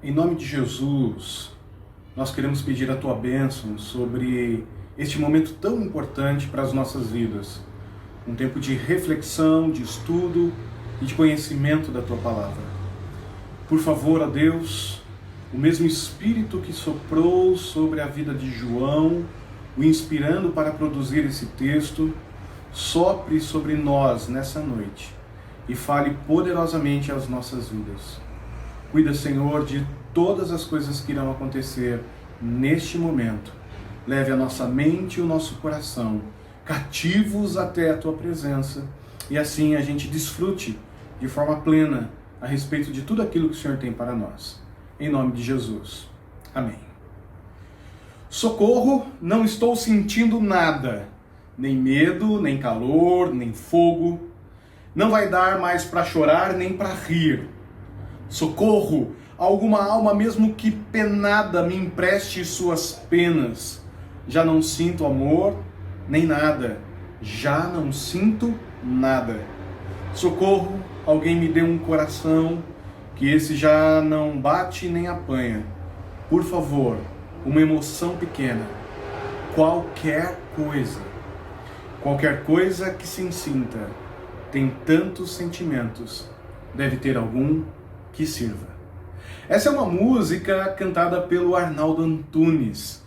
Em nome de Jesus, nós queremos pedir a Tua bênção sobre este momento tão importante para as nossas vidas. Um tempo de reflexão, de estudo e de conhecimento da Tua Palavra. Por favor, ó Deus, o mesmo Espírito que soprou sobre a vida de João, o inspirando para produzir esse texto, sopre sobre nós nessa noite e fale poderosamente às nossas vidas. Cuida, Senhor, de todas as coisas que irão acontecer neste momento. Leve a nossa mente e o nosso coração cativos até a Tua presença e assim a gente desfrute de forma plena a respeito de tudo aquilo que o Senhor tem para nós. Em nome de Jesus. Amém. Socorro, não estou sentindo nada. Nem medo, nem calor, nem fogo. Não vai dar mais para chorar nem para rir. Socorro, alguma alma mesmo que penada me empreste suas penas. Já não sinto amor, nem nada. Já não sinto nada. Socorro, alguém me dê um coração, que esse já não bate nem apanha. Por favor, uma emoção pequena. Qualquer coisa que se sinta, tem tantos sentimentos, deve ter algum que sirva. Essa é uma música cantada pelo Arnaldo Antunes.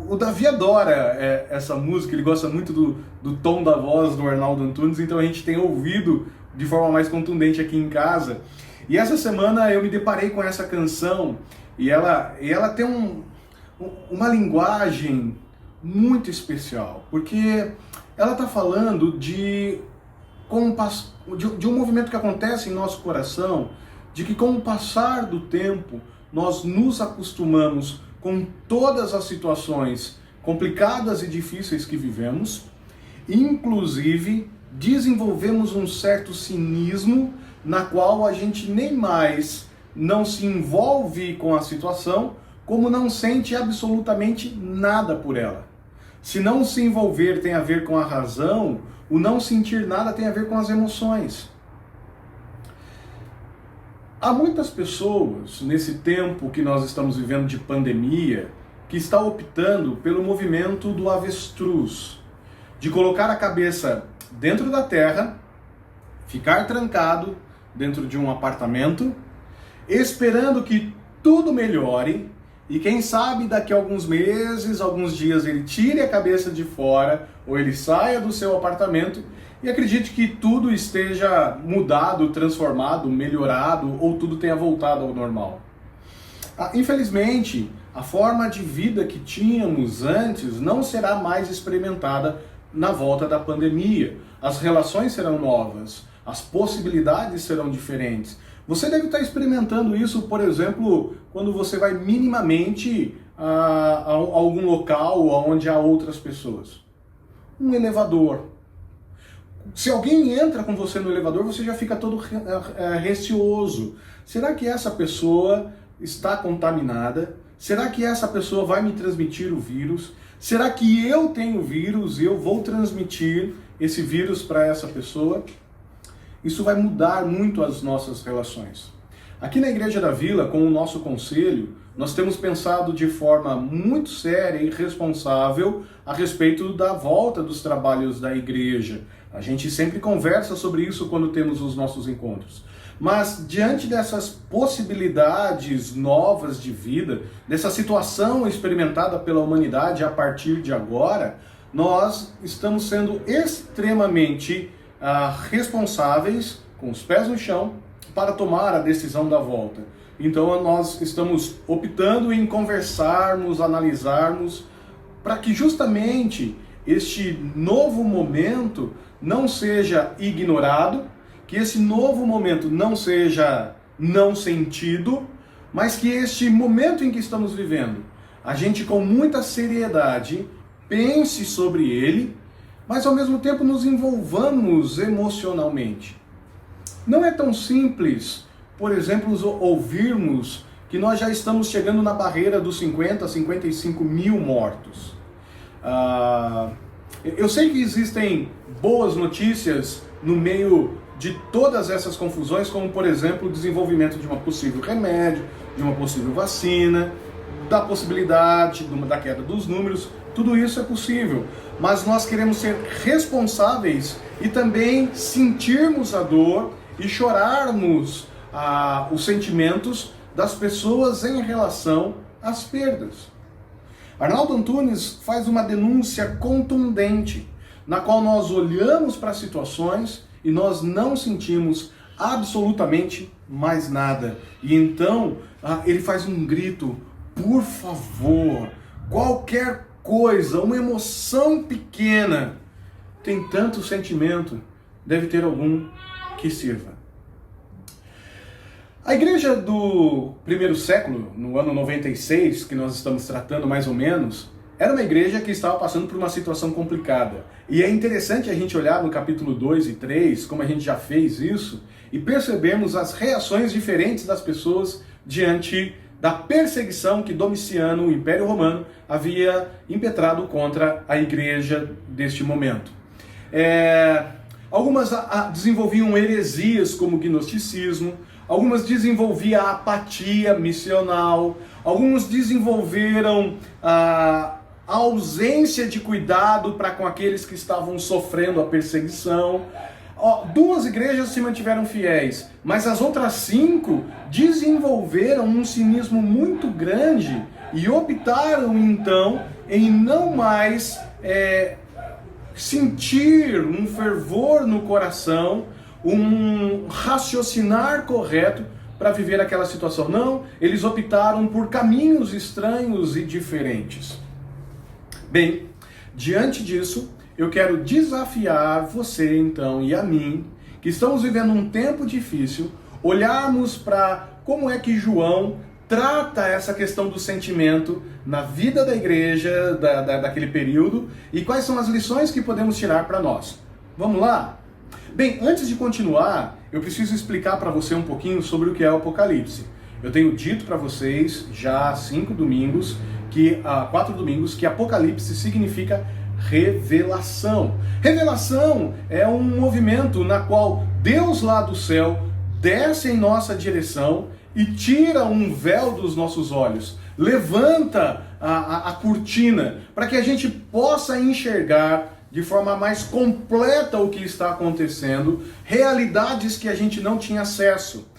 O Davi adora essa música, ele gosta muito do tom da voz do Arnaldo Antunes, então a gente tem ouvido de forma mais contundente aqui em casa. E essa semana eu me deparei com essa canção e ela tem uma linguagem muito especial, porque ela está falando de um movimento que acontece em nosso coração, de que com o passar do tempo nós nos acostumamos com todas as situações complicadas e difíceis que vivemos, inclusive desenvolvemos um certo cinismo na qual a gente nem mais não se envolve com a situação, como não sente absolutamente nada por ela. Se não se envolver tem a ver com a razão, o não sentir nada tem a ver com as emoções. Há muitas pessoas, nesse tempo que nós estamos vivendo de pandemia, que estão optando pelo movimento do avestruz, de colocar a cabeça dentro da terra, ficar trancado dentro de um apartamento, esperando que tudo melhore, e quem sabe daqui a alguns meses, alguns dias, ele tire a cabeça de fora, ou ele saia do seu apartamento e acredite que tudo esteja mudado, transformado, melhorado, ou tudo tenha voltado ao normal. Infelizmente, a forma de vida que tínhamos antes não será mais experimentada na volta da pandemia. As relações serão novas, as possibilidades serão diferentes. Você deve estar experimentando isso, por exemplo, quando você vai minimamente a algum local onde há outras pessoas. Um elevador. Se alguém entra com você no elevador, você já fica todo receoso. Será que essa pessoa está contaminada? Será que essa pessoa vai me transmitir o vírus? Será que eu tenho vírus e eu vou transmitir esse vírus para essa pessoa? Isso vai mudar muito as nossas relações. Aqui na Igreja da Vila, com o nosso conselho, nós temos pensado de forma muito séria e responsável a respeito da volta dos trabalhos da igreja. A gente sempre conversa sobre isso quando temos os nossos encontros. Mas diante dessas possibilidades novas de vida, dessa situação experimentada pela humanidade a partir de agora, nós estamos sendo extremamente responsáveis, com os pés no chão, para tomar a decisão da volta. Então nós estamos optando em conversarmos, analisarmos, para que justamente este novo momento não seja ignorado, que esse novo momento não seja não sentido, mas que este momento em que estamos vivendo, a gente com muita seriedade pense sobre ele, mas ao mesmo tempo nos envolvamos emocionalmente. Não é tão simples, por exemplo, ouvirmos que nós já estamos chegando na barreira dos 50, 55 mil mortos. Eu sei que existem boas notícias no meio de todas essas confusões, como, por exemplo, o desenvolvimento de uma possível remédio, de uma possível vacina, da possibilidade da queda dos números. Tudo isso é possível, mas nós queremos ser responsáveis e também sentirmos a dor e chorarmos os sentimentos das pessoas em relação às perdas. Arnaldo Antunes faz uma denúncia contundente, na qual nós olhamos para as situações e nós não sentimos absolutamente mais nada. E então ele faz um grito: por favor, qualquer coisa, uma emoção pequena, tem tanto sentimento, deve ter algum que sirva. A igreja do primeiro século, no ano 96, que nós estamos tratando mais ou menos, era uma igreja que estava passando por uma situação complicada. E é interessante a gente olhar no capítulo 2 e 3, como a gente já fez isso, e percebermos as reações diferentes das pessoas diante da perseguição que Domiciano, o Império Romano, havia impetrado contra a igreja deste momento. Algumas desenvolviam heresias como o gnosticismo, algumas desenvolviam a apatia missional, alguns desenvolveram a ausência de cuidado para com aqueles que estavam sofrendo a perseguição. 2 igrejas se mantiveram fiéis, mas as outras 5 desenvolveram um cinismo muito grande e optaram então em não mais sentir um fervor no coração, um raciocinar correto para viver aquela situação. Não, eles optaram por caminhos estranhos e diferentes. Bem, diante disso, eu quero desafiar você, então, e a mim, que estamos vivendo um tempo difícil, olharmos para como é que João trata essa questão do sentimento na vida da igreja daquele período e quais são as lições que podemos tirar para nós. Vamos lá? Bem, antes de continuar, eu preciso explicar para você um pouquinho sobre o que é o Apocalipse. Eu tenho dito para vocês já há 4 domingos, que Apocalipse significa revelação. Revelação é um movimento na qual Deus lá do céu desce em nossa direção e tira um véu dos nossos olhos, levanta a cortina para que a gente possa enxergar de forma mais completa o que está acontecendo, realidades que a gente não tinha acesso.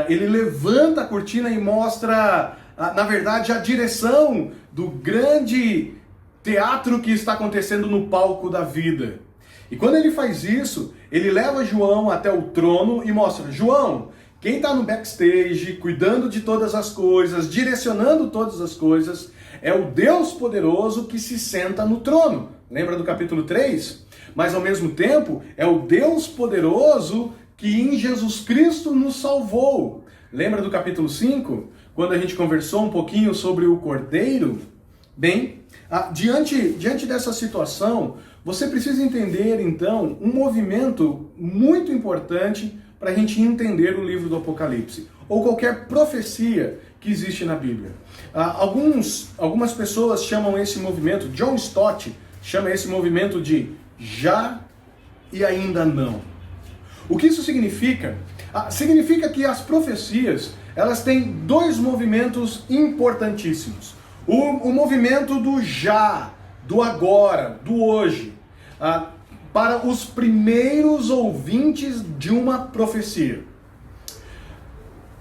Ele levanta a cortina e mostra, na verdade, a direção do grande teatro que está acontecendo no palco da vida. E quando ele faz isso, ele leva João até o trono e mostra: João, quem está no backstage, cuidando de todas as coisas, direcionando todas as coisas, é o Deus poderoso que se senta no trono. Lembra do capítulo 3? Mas ao mesmo tempo, é o Deus poderoso que em Jesus Cristo nos salvou. Lembra do capítulo 5? Quando a gente conversou um pouquinho sobre o Cordeiro? Bem, diante dessa situação, você precisa entender, então, um movimento muito importante para a gente entender o livro do Apocalipse, ou qualquer profecia que existe na Bíblia. Algumas pessoas chamam esse movimento, John Stott chama esse movimento de já e ainda não. O que isso significa? Significa que as profecias, elas têm 2 movimentos importantíssimos. O movimento do já, do agora, do hoje, para os primeiros ouvintes de uma profecia.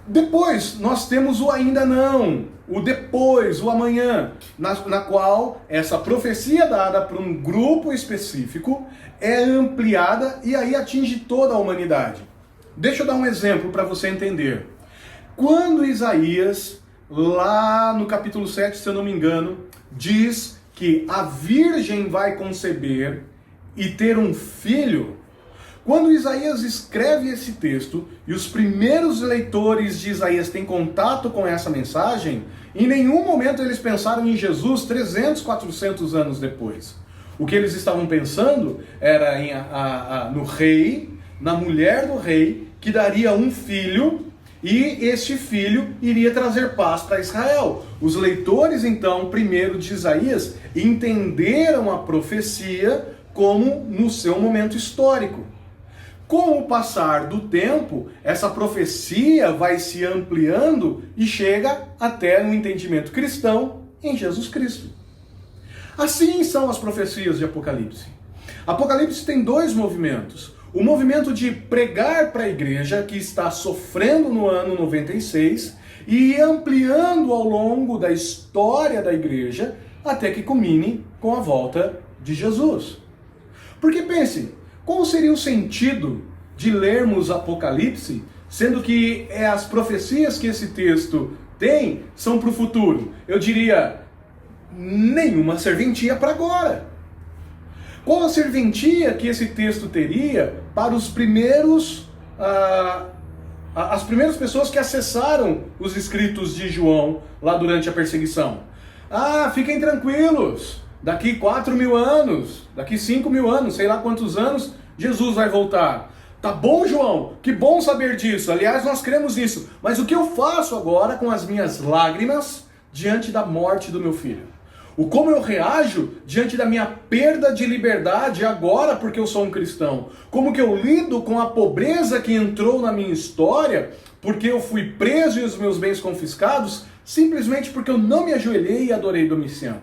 Depois, nós temos o ainda não, o depois, o amanhã, na qual essa profecia dada para um grupo específico é ampliada e aí atinge toda a humanidade. Deixa eu dar um exemplo para você entender. Quando Isaías, lá no capítulo 7, se eu não me engano, diz que a virgem vai conceber e ter um filho, quando Isaías escreve esse texto e os primeiros leitores de Isaías têm contato com essa mensagem, em nenhum momento eles pensaram em Jesus 300, 400 anos depois. O que eles estavam pensando era no rei, na mulher do rei, que daria um filho e este filho iria trazer paz para Israel. Os leitores, então, primeiro de Isaías, entenderam a profecia como no seu momento histórico. Com o passar do tempo, essa profecia vai se ampliando e chega até no entendimento cristão em Jesus Cristo. Assim são as profecias de Apocalipse. Apocalipse tem dois movimentos. O movimento de pregar para a igreja, que está sofrendo no ano 96, e ampliando ao longo da história da igreja, até que culmine com a volta de Jesus. Porque pense, qual seria o sentido de lermos Apocalipse, sendo que as profecias que esse texto tem são para o futuro? Eu diria, nenhuma serventia para agora. Qual a serventia que esse texto teria para os primeiros, as primeiras pessoas que acessaram os escritos de João lá durante a perseguição? Fiquem tranquilos, daqui 4.000 anos, daqui 5.000 anos, sei lá quantos anos, Jesus vai voltar. Tá bom, João? Que bom saber disso. Aliás, nós cremos nisso. Mas o que eu faço agora com as minhas lágrimas diante da morte do meu filho? Como eu reajo diante da minha perda de liberdade agora porque eu sou um cristão? Como que eu lido com a pobreza que entrou na minha história porque eu fui preso e os meus bens confiscados simplesmente porque eu não me ajoelhei e adorei Domiciano?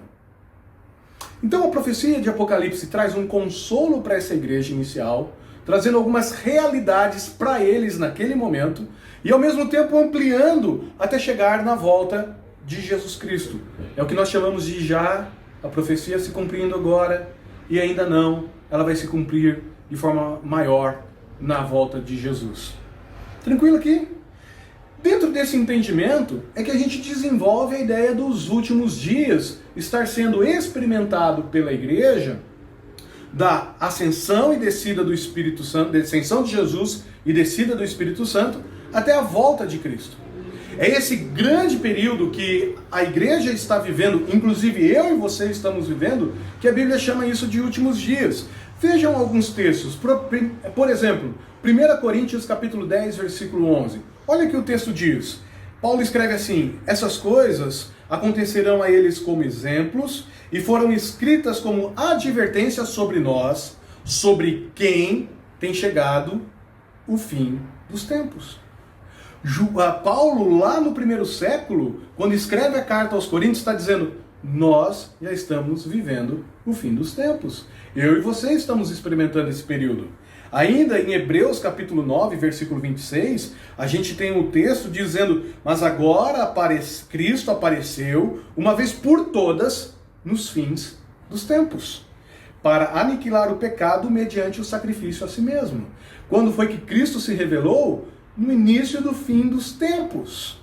Então a profecia de Apocalipse traz um consolo para essa igreja inicial, trazendo algumas realidades para eles naquele momento e ao mesmo tempo ampliando até chegar na volta de Jesus Cristo. É o que nós chamamos de já a profecia se cumprindo agora e ainda não, ela vai se cumprir de forma maior na volta de Jesus. Tranquilo aqui? Dentro desse entendimento é que a gente desenvolve a ideia dos últimos dias estar sendo experimentado pela igreja, da ascensão e descida do Espírito Santo, da ascensão de Jesus e descida do Espírito Santo até a volta de Cristo. É esse grande período que a igreja está vivendo, inclusive eu e você estamos vivendo, que a Bíblia chama isso de últimos dias. Vejam alguns textos, por exemplo, 1 Coríntios capítulo 10, versículo 11. Olha o que o texto diz. Paulo escreve assim: essas coisas acontecerão a eles como exemplos e foram escritas como advertência sobre nós, sobre quem tem chegado o fim dos tempos. Paulo, lá no primeiro século, quando escreve a carta aos Coríntios, está dizendo: nós já estamos vivendo o fim dos tempos. Eu e você estamos experimentando esse período. Ainda em Hebreus capítulo 9, versículo 26, a gente tem um texto dizendo: mas agora Cristo apareceu, uma vez por todas, nos fins dos tempos, para aniquilar o pecado mediante o sacrifício a si mesmo. Quando foi que Cristo se revelou? No início do fim dos tempos.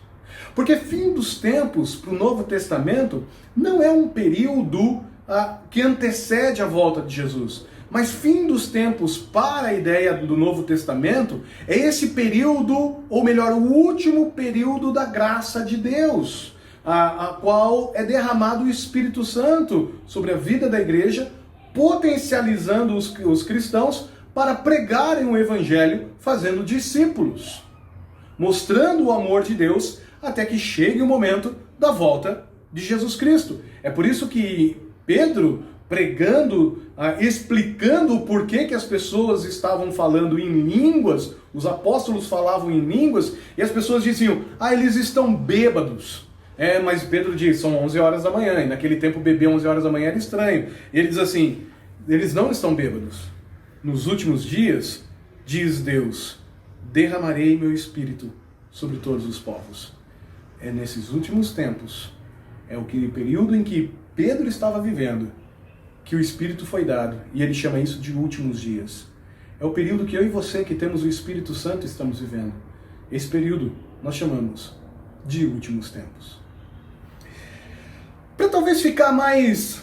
Porque fim dos tempos, para o Novo Testamento, não é um período que antecede a volta de Jesus. Mas fim dos tempos, para a ideia do Novo Testamento, é esse período, ou melhor, o último período da graça de Deus, a qual é derramado o Espírito Santo sobre a vida da igreja, potencializando os cristãos para pregarem o Evangelho, fazendo discípulos, mostrando o amor de Deus, até que chegue o momento da volta de Jesus Cristo. É por isso que Pedro, pregando, explicando o porquê que as pessoas estavam falando em línguas, os apóstolos falavam em línguas, e as pessoas diziam: eles estão bêbados. Mas Pedro diz: são 11 horas da manhã, e naquele tempo beber 11 horas da manhã era estranho. E ele diz assim: eles não estão bêbados. Nos últimos dias, diz Deus, derramarei meu espírito sobre todos os povos. É nesses últimos tempos, o período em que Pedro estava vivendo, que o Espírito foi dado, e ele chama isso de últimos dias. É o período que eu e você, que temos o Espírito Santo, estamos vivendo. Esse período nós chamamos de últimos tempos. Para talvez ficar mais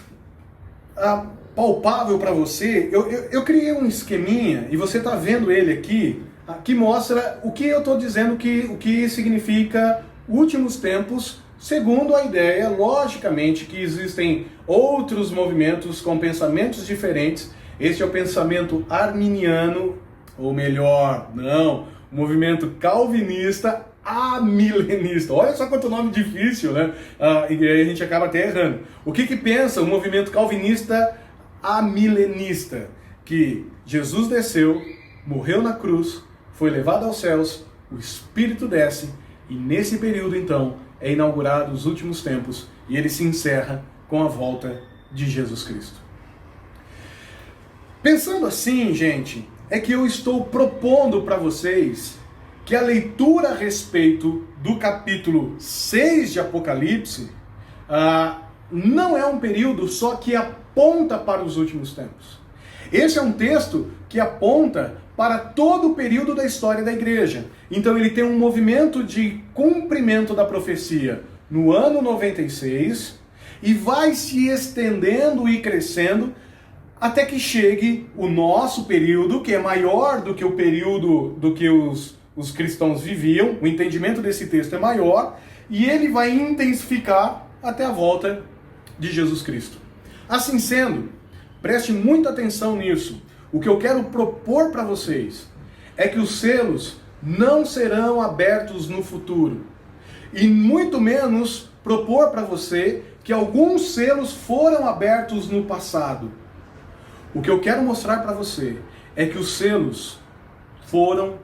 palpável para você, eu criei um esqueminha, e você está vendo ele aqui, que mostra o que eu estou dizendo, o que significa últimos tempos, segundo a ideia, logicamente, que existem outros movimentos com pensamentos diferentes. Esse é o pensamento arminiano, ou melhor, não, o movimento calvinista amilenista. Olha só quanto nome difícil, né? E aí a gente acaba até errando. O que pensa o movimento calvinista amilenista? Que Jesus desceu, morreu na cruz, foi levado aos céus, o Espírito desce, e nesse período, então, é inaugurado os últimos tempos, e ele se encerra com a volta de Jesus Cristo. Pensando assim, gente, é que eu estou propondo para vocês que a leitura a respeito do capítulo 6 de Apocalipse não é um período só que aponta para os últimos tempos. Esse é um texto que aponta para todo o período da história da igreja. Então ele tem um movimento de cumprimento da profecia no ano 96 e vai se estendendo e crescendo até que chegue o nosso período, que é maior do que o período do que os cristãos viviam. O entendimento desse texto é maior e ele vai intensificar até a volta de Jesus Cristo. Assim sendo, preste muita atenção nisso. O que eu quero propor para vocês é que os selos não serão abertos no futuro. E muito menos propor para você que alguns selos foram abertos no passado. O que eu quero mostrar para você é que os selos foram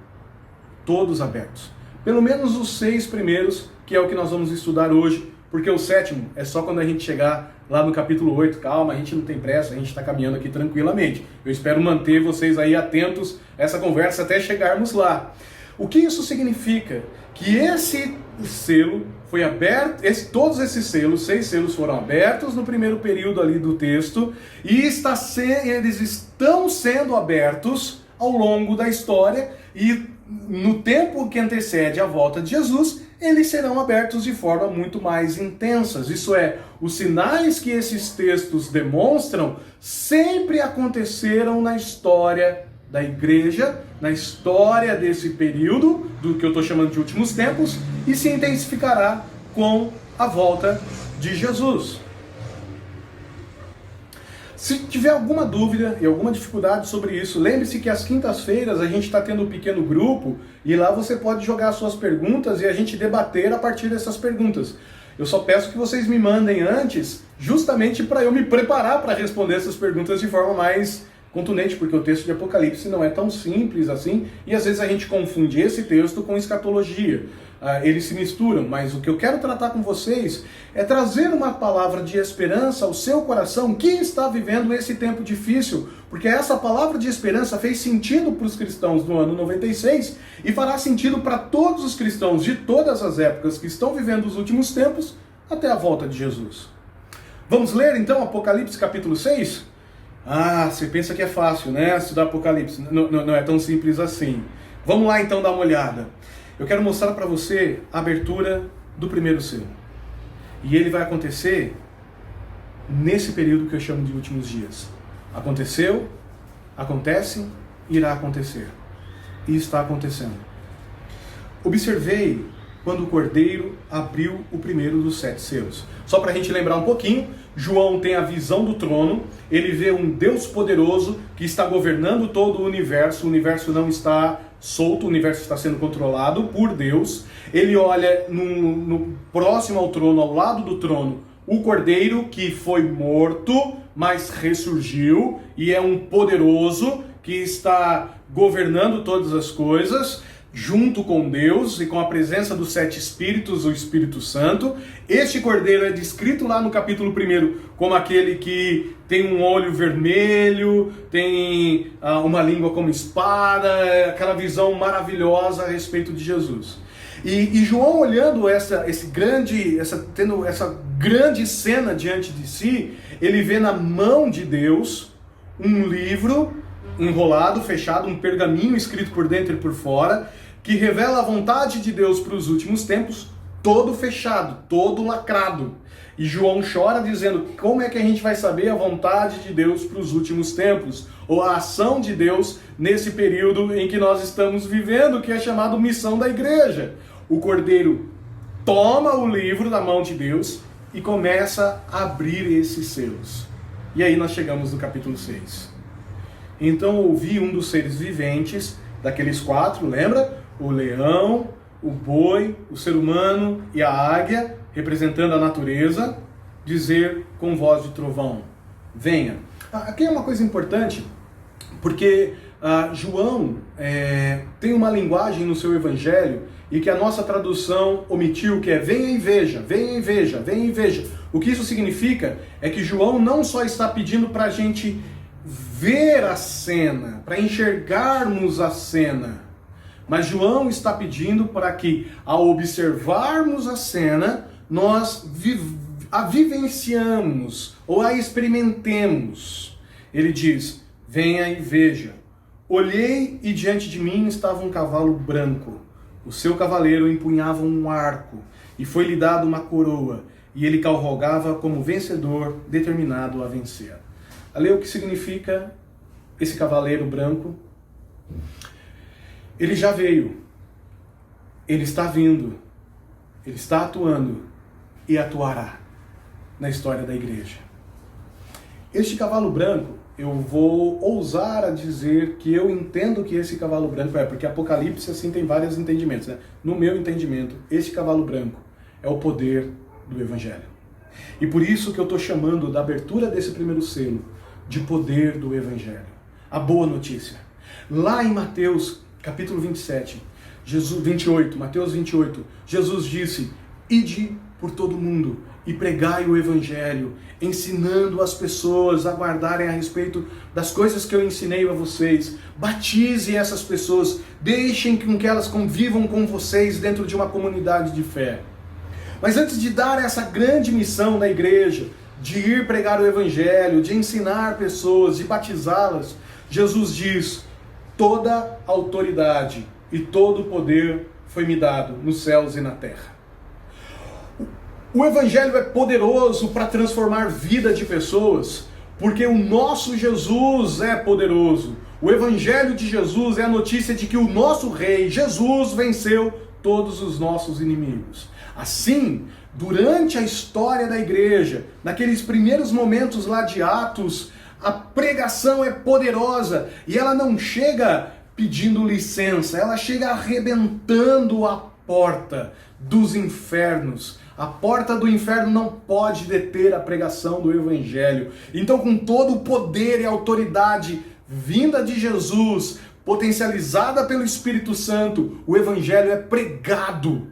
todos abertos. Pelo menos os 6 primeiros, que é o que nós vamos estudar hoje, porque o 7º é só quando a gente chegar lá no capítulo 8. Calma, a gente não tem pressa, a gente está caminhando aqui tranquilamente. Eu espero manter vocês aí atentos a essa conversa até chegarmos lá. O que isso significa? Que esse selo foi aberto, todos esses selos, 6 selos foram abertos no primeiro período ali do texto, e eles estão sendo abertos ao longo da história, e no tempo que antecede a volta de Jesus, eles serão abertos de forma muito mais intensa. Isso é, os sinais que esses textos demonstram sempre aconteceram na história da igreja, na história desse período, do que eu estou chamando de últimos tempos, e se intensificará com a volta de Jesus. Se tiver alguma dúvida e alguma dificuldade sobre isso, lembre-se que às quintas-feiras a gente está tendo um pequeno grupo e lá você pode jogar suas perguntas e a gente debater a partir dessas perguntas. Eu só peço que vocês me mandem antes, justamente para eu me preparar para responder essas perguntas de forma mais contundente, porque o texto de Apocalipse não é tão simples assim, e às vezes a gente confunde esse texto com escatologia. Eles se misturam, mas o que eu quero tratar com vocês é trazer uma palavra de esperança ao seu coração que está vivendo esse tempo difícil, porque essa palavra de esperança fez sentido para os cristãos no ano 96 e fará sentido para todos os cristãos de todas as épocas que estão vivendo os últimos tempos até a volta de Jesus. Vamos ler então Apocalipse capítulo 6? Você pensa que é fácil, né? Estudar Apocalipse. Não é tão simples assim. Vamos lá então dar uma olhada. Eu quero mostrar para você a abertura do primeiro selo. E ele vai acontecer nesse período que eu chamo de últimos dias. Aconteceu, acontece, irá acontecer. E está acontecendo. Observei quando o Cordeiro abriu o primeiro dos 7 selos. Só para a gente lembrar um pouquinho, João tem a visão do trono, ele vê um Deus poderoso que está governando todo o universo não está solto, o universo está sendo controlado por Deus. Ele olha no próximo ao trono, ao lado do trono, o Cordeiro que foi morto, mas ressurgiu e é um poderoso que está governando todas as coisas, junto com Deus e com a presença dos 7 Espíritos, o Espírito Santo. Este Cordeiro é descrito lá no capítulo 1 como aquele que tem um olho vermelho, tem uma língua como espada, aquela visão maravilhosa a respeito de Jesus. E João olhando tendo essa grande cena diante de si, ele vê na mão de Deus um livro enrolado, fechado, um pergaminho escrito por dentro e por fora, que revela a vontade de Deus para os últimos tempos, todo fechado, todo lacrado. E João chora dizendo, como é que a gente vai saber a vontade de Deus para os últimos tempos? Ou a ação de Deus nesse período em que nós estamos vivendo, que é chamado missão da igreja. O Cordeiro toma o livro da mão de Deus e começa a abrir esses selos. E aí nós chegamos no capítulo 6. Então ouvi um dos seres viventes, daqueles 4, lembra? O leão, o boi, o ser humano e a águia, representando a natureza, dizer com voz de trovão, venha. Aqui é uma coisa importante, porque João tem uma linguagem no seu evangelho e que a nossa tradução omitiu, que é venha e veja, venha e veja, venha e veja. O que isso significa é que João não só está pedindo para a gente ver a cena, para enxergarmos a cena, mas João está pedindo para que, ao observarmos a cena, nós a vivenciamos ou a experimentemos. Ele diz, venha e veja. Olhei e diante de mim estava um cavalo branco. O seu cavaleiro empunhava um arco e foi-lhe dado uma coroa, e ele cavalgava como vencedor, determinado a vencer. A ler o que significa esse cavaleiro branco? Ele já veio, ele está vindo, ele está atuando e atuará na história da igreja. Este cavalo branco, eu vou ousar a dizer que eu entendo que esse cavalo branco porque Apocalipse assim tem vários entendimentos, né? No meu entendimento, este cavalo branco é o poder do Evangelho. E por isso que eu estou chamando da abertura desse primeiro selo de poder do Evangelho. A boa notícia. Lá em Mateus capítulo 27, 28, Mateus 28, Jesus disse, ide por todo mundo e pregai o Evangelho, ensinando as pessoas a guardarem a respeito das coisas que eu ensinei a vocês. Batize essas pessoas, deixem com que elas convivam com vocês dentro de uma comunidade de fé. Mas antes de dar essa grande missão da igreja, de ir pregar o Evangelho, de ensinar pessoas, de batizá-las, Jesus diz, toda autoridade e todo o poder foi me dado nos céus e na terra. O Evangelho é poderoso para transformar vida de pessoas, porque o nosso Jesus é poderoso. O Evangelho de Jesus é a notícia de que o nosso Rei, Jesus, venceu todos os nossos inimigos. Assim, durante a história da igreja, naqueles primeiros momentos lá de Atos, a pregação é poderosa e ela não chega pedindo licença, ela chega arrebentando a porta dos infernos. A porta do inferno não pode deter a pregação do Evangelho. Então, com todo o poder e autoridade vinda de Jesus, potencializada pelo Espírito Santo, o Evangelho é pregado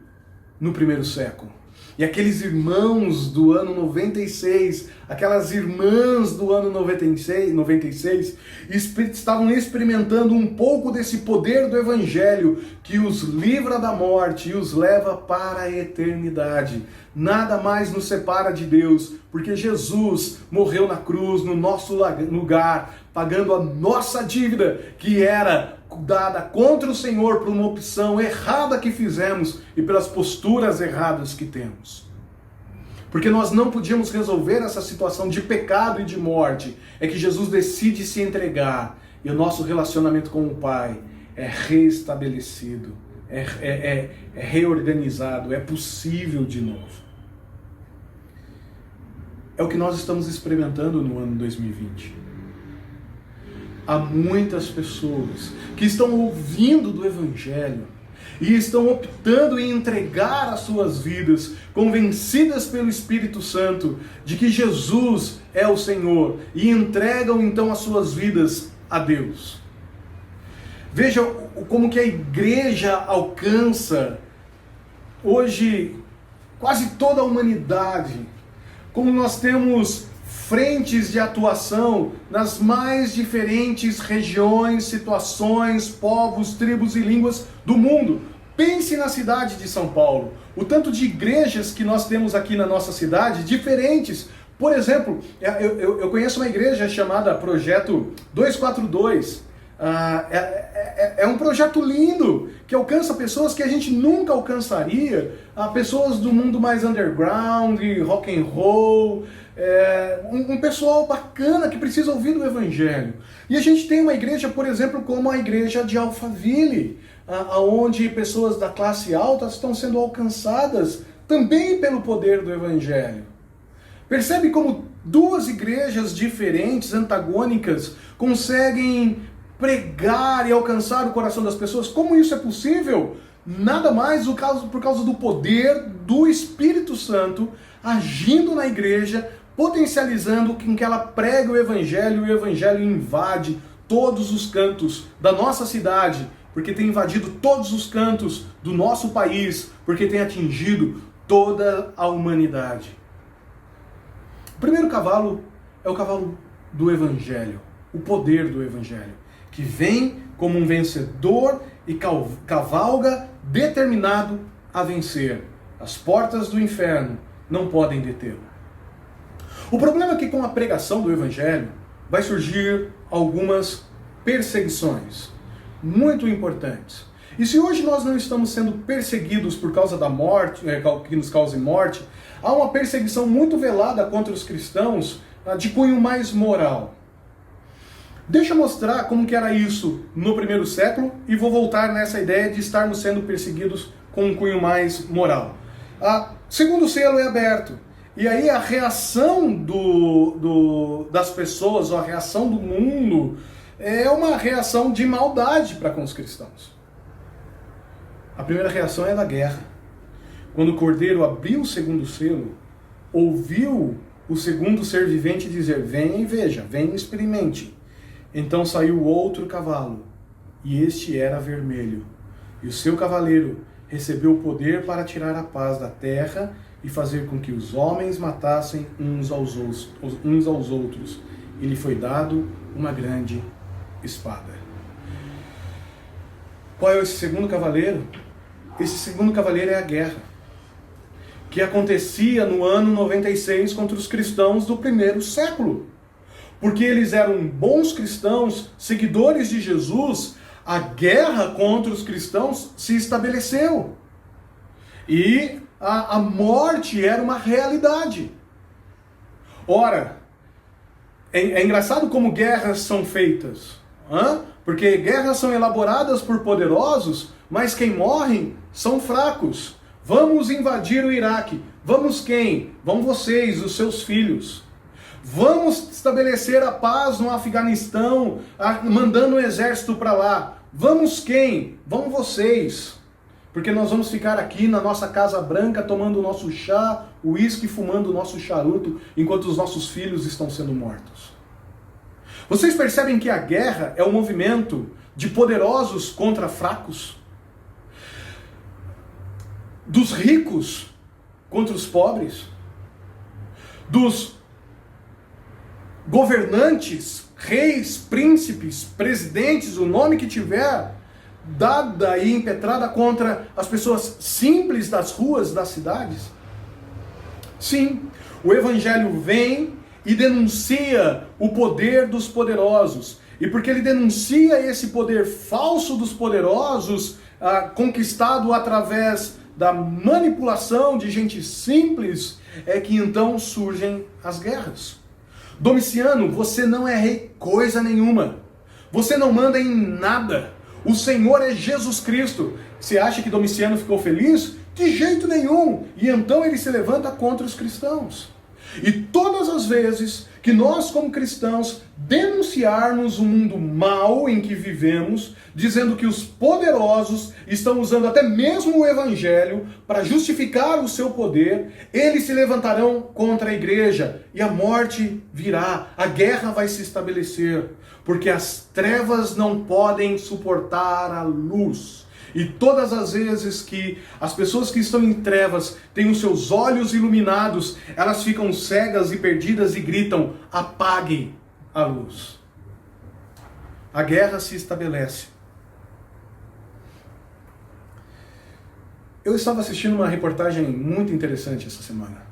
no primeiro século. E aqueles irmãos do ano 96, aquelas irmãs do ano 96 estavam experimentando um pouco desse poder do Evangelho que os livra da morte e os leva para a eternidade. Nada mais nos separa de Deus, porque Jesus morreu na cruz, no nosso lugar, pagando a nossa dívida, que era dada contra o Senhor por uma opção errada que fizemos e pelas posturas erradas que temos. Porque nós não podíamos resolver essa situação de pecado e de morte. É que Jesus decide se entregar e o nosso relacionamento com o Pai é reestabelecido, é reorganizado, é possível de novo. É o que nós estamos experimentando no ano 2020. Há muitas pessoas que estão ouvindo do Evangelho e estão optando em entregar as suas vidas, convencidas pelo Espírito Santo de que Jesus é o Senhor, e entregam então as suas vidas a Deus. Veja como que a igreja alcança hoje quase toda a humanidade, como nós temos frentes de atuação nas mais diferentes regiões, situações, povos, tribos e línguas do mundo. Pense na cidade de São Paulo, o tanto de igrejas que nós temos aqui na nossa cidade, diferentes. Por exemplo, eu conheço uma igreja chamada Projeto 242. É um projeto lindo, que alcança pessoas que a gente nunca alcançaria, pessoas do mundo mais underground, rock and roll, um pessoal bacana que precisa ouvir do Evangelho. E a gente tem uma igreja, por exemplo, como a igreja de Alphaville, onde pessoas da classe alta estão sendo alcançadas também pelo poder do Evangelho. Percebe como duas igrejas diferentes, antagônicas, conseguem pregar e alcançar o coração das pessoas? Como isso é possível? Nada mais por causa do poder do Espírito Santo agindo na igreja, potencializando com que ela prega o Evangelho, e o Evangelho invade todos os cantos da nossa cidade, porque tem invadido todos os cantos do nosso país, porque tem atingido toda a humanidade. O primeiro cavalo é o cavalo do Evangelho, o poder do Evangelho, que vem como um vencedor e cavalga determinado a vencer. As portas do inferno não podem detê-lo. O problema é que com a pregação do Evangelho vai surgir algumas perseguições muito importantes. E se hoje nós não estamos sendo perseguidos por causa da morte, que nos cause morte, há uma perseguição muito velada contra os cristãos de cunho mais moral. Deixa eu mostrar como que era isso no primeiro século e vou voltar nessa ideia de estarmos sendo perseguidos com um cunho mais moral. Segundo selo é aberto. E aí a reação das pessoas, ou a reação do mundo, é uma reação de maldade para com os cristãos. A primeira reação é da guerra. Quando o cordeiro abriu o segundo selo, ouviu o segundo ser vivente dizer: venha e veja, venha e experimente. Então saiu outro cavalo, e este era vermelho. E o seu cavaleiro recebeu o poder para tirar a paz da terra e fazer com que os homens matassem uns aos outros. E lhe foi dado uma grande espada. Qual é esse segundo cavaleiro? Esse segundo cavaleiro é a guerra, que acontecia no ano 96 contra os cristãos do primeiro século. Porque eles eram bons cristãos, seguidores de Jesus, a guerra contra os cristãos se estabeleceu. E a morte era uma realidade. Ora, é engraçado como guerras são feitas. Porque guerras são elaboradas por poderosos, mas quem morre são fracos. Vamos invadir o Iraque. Vamos quem? Vão vocês, os seus filhos. Vamos estabelecer a paz no Afeganistão, mandando um exército para lá. Vamos quem? Vão vocês. Porque nós vamos ficar aqui na nossa Casa Branca tomando o nosso chá, uísque, fumando o nosso charuto, enquanto os nossos filhos estão sendo mortos. Vocês percebem que a guerra é um movimento de poderosos contra fracos? Dos ricos contra os pobres? Dos governantes, reis, príncipes, presidentes, o nome que tiver, dada e impetrada contra as pessoas simples das ruas das cidades? Sim, o Evangelho vem e denuncia o poder dos poderosos. E porque ele denuncia esse poder falso dos poderosos, conquistado através da manipulação de gente simples, é que então surgem as guerras. Domiciano, você não é rei coisa nenhuma. Você não manda em nada. O Senhor é Jesus Cristo. Você acha que Domiciano ficou feliz? De jeito nenhum. E então ele se levanta contra os cristãos. E todas as vezes que nós, como cristãos, denunciarmos o mundo mau em que vivemos, dizendo que os poderosos estão usando até mesmo o Evangelho para justificar o seu poder, eles se levantarão contra a igreja e a morte virá, a guerra vai se estabelecer, porque as trevas não podem suportar a luz. E todas as vezes que as pessoas que estão em trevas têm os seus olhos iluminados, elas ficam cegas e perdidas e gritam: apague a luz. A guerra se estabelece. Eu estava assistindo uma reportagem muito interessante essa semana.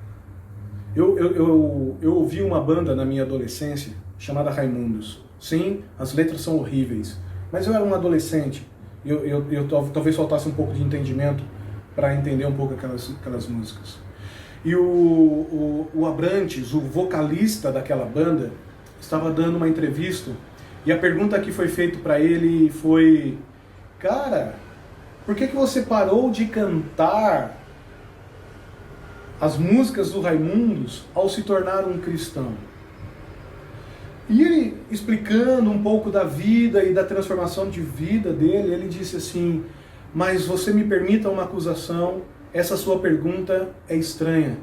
Eu ouvi uma banda na minha adolescência chamada Raimundos. Sim, as letras são horríveis, mas eu era um adolescente. Eu talvez faltasse um pouco de entendimento para entender um pouco aquelas músicas. E o Abrantes, o vocalista daquela banda, estava dando uma entrevista e a pergunta que foi feita para ele foi: cara, por que você parou de cantar as músicas do Raimundos ao se tornar um cristão? E ele, explicando um pouco da vida e da transformação de vida dele, ele disse assim: mas você me permita uma acusação, essa sua pergunta é estranha.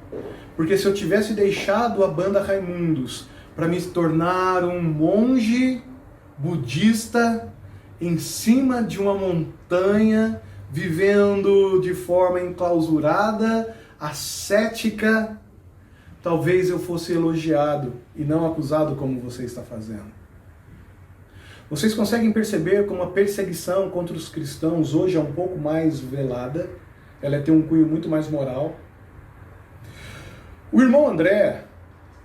Porque se eu tivesse deixado a banda Raimundos para me tornar um monge budista em cima de uma montanha, vivendo de forma enclausurada, ascética, talvez eu fosse elogiado e não acusado como você está fazendo. Vocês conseguem perceber como a perseguição contra os cristãos hoje é um pouco mais velada? Ela tem um cunho muito mais moral. O irmão André,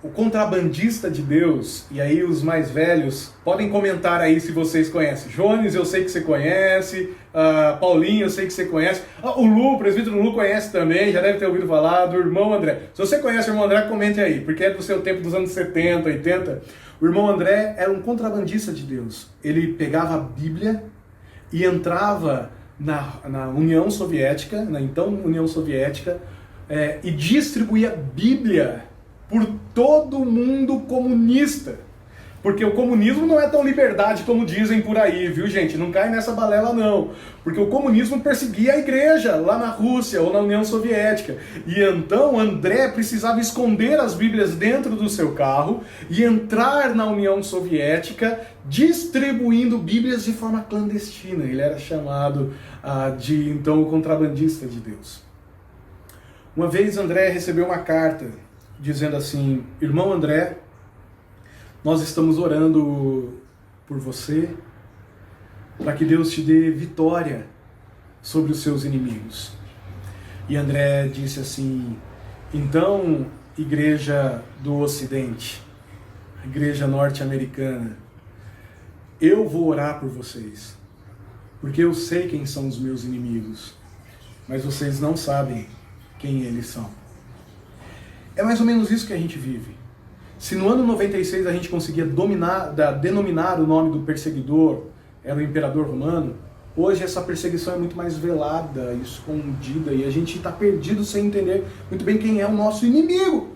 o contrabandista de Deus, e aí os mais velhos podem comentar aí se vocês conhecem. Jones, eu sei que você conhece. Paulinho, eu sei que você conhece. O Lu, o presbítero Lu conhece também, já deve ter ouvido falar do irmão André. Se você conhece o irmão André, comente aí, porque é do seu tempo dos anos 70, 80. O irmão André era um contrabandista de Deus. Ele pegava a Bíblia e entrava na União Soviética, na então União Soviética, e distribuía Bíblia por todo o mundo comunista. Porque o comunismo não é tão liberdade como dizem por aí, viu, gente? Não cai nessa balela, não. Porque o comunismo perseguia a igreja lá na Rússia ou na União Soviética. E então André precisava esconder as Bíblias dentro do seu carro e entrar na União Soviética distribuindo Bíblias de forma clandestina. Ele era chamado de, então, o contrabandista de Deus. Uma vez André recebeu uma carta dizendo assim: irmão André, nós estamos orando por você para que Deus te dê vitória sobre os seus inimigos. E André disse assim: então, igreja do Ocidente, igreja norte-americana, eu vou orar por vocês, porque eu sei quem são os meus inimigos, mas vocês não sabem quem eles são. É mais ou menos isso que a gente vive. Se no ano 96 a gente conseguia denominar o nome do perseguidor, era o imperador romano, hoje essa perseguição é muito mais velada, escondida, e a gente está perdido sem entender muito bem quem é o nosso inimigo.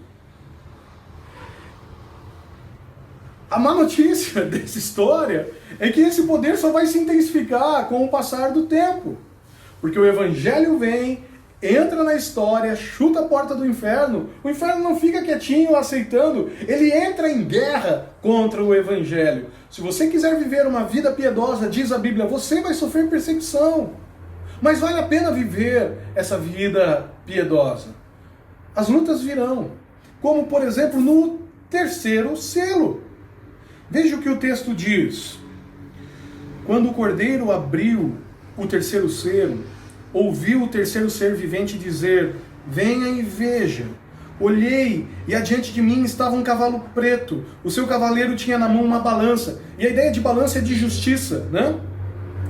A má notícia dessa história é que esse poder só vai se intensificar com o passar do tempo. Porque o evangelho vem, entra na história, chuta a porta do inferno, o inferno não fica quietinho aceitando, ele entra em guerra contra o evangelho. Se você quiser viver uma vida piedosa, diz a Bíblia, você vai sofrer perseguição. Mas vale a pena viver essa vida piedosa. As lutas virão, como por exemplo no terceiro selo. Veja o que o texto diz. Quando o cordeiro abriu o terceiro selo, ouviu o terceiro ser vivente dizer: venha e veja. Olhei, e adiante de mim estava um cavalo preto. O seu cavaleiro tinha na mão uma balança. E a ideia de balança é de justiça, né?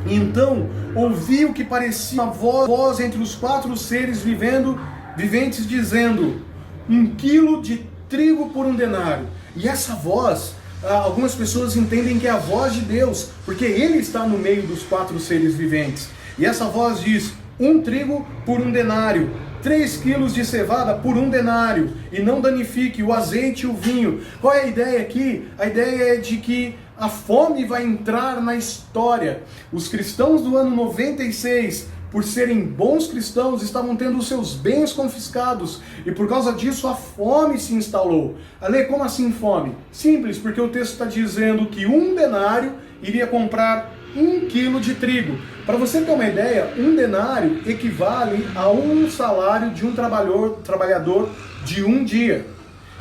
E então, ouvi o que parecia uma voz entre os quatro seres viventes dizendo: 1 quilo de trigo por 1 denário. E essa voz, algumas pessoas entendem que é a voz de Deus, porque Ele está no meio dos quatro seres viventes. E essa voz diz: 1 trigo por 1 denário, 3 quilos de cevada por 1 denário, e não danifique o azeite e o vinho. Qual é a ideia aqui? A ideia é de que a fome vai entrar na história. Os cristãos do ano 96, por serem bons cristãos, estavam tendo os seus bens confiscados, e por causa disso a fome se instalou. Ale, como assim fome? Simples, porque o texto está dizendo que 1 denário iria comprar 1 quilo de trigo. Para você ter uma ideia, 1 denário equivale a um salário de um trabalhador de um dia.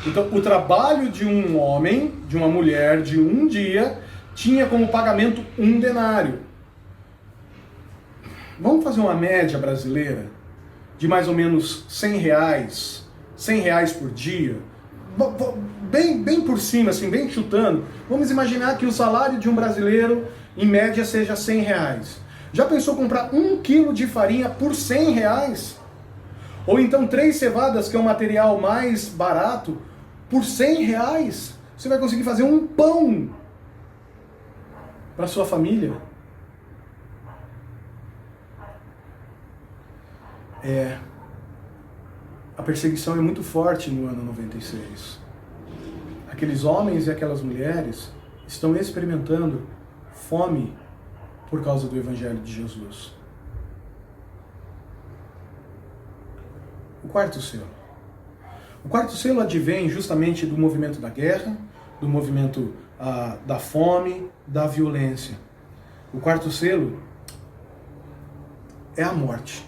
Então, o trabalho de um homem, de uma mulher, de um dia, tinha como pagamento 1 denário. Vamos fazer uma média brasileira de mais ou menos R$100, R$100 por dia. Bem por cima, assim, bem chutando. Vamos imaginar que o salário de um brasileiro, em média, seja R$100. Já pensou comprar 1 quilo de farinha por R$100? Ou então 3 cevadas, que é o material mais barato, por R$100? Você vai conseguir fazer um pão para sua família. A perseguição é muito forte no ano 96. Aqueles homens e aquelas mulheres estão experimentando fome por causa do Evangelho de Jesus. O quarto selo. O quarto selo advém justamente do movimento da guerra, do movimento da fome, da violência. O quarto selo é a morte.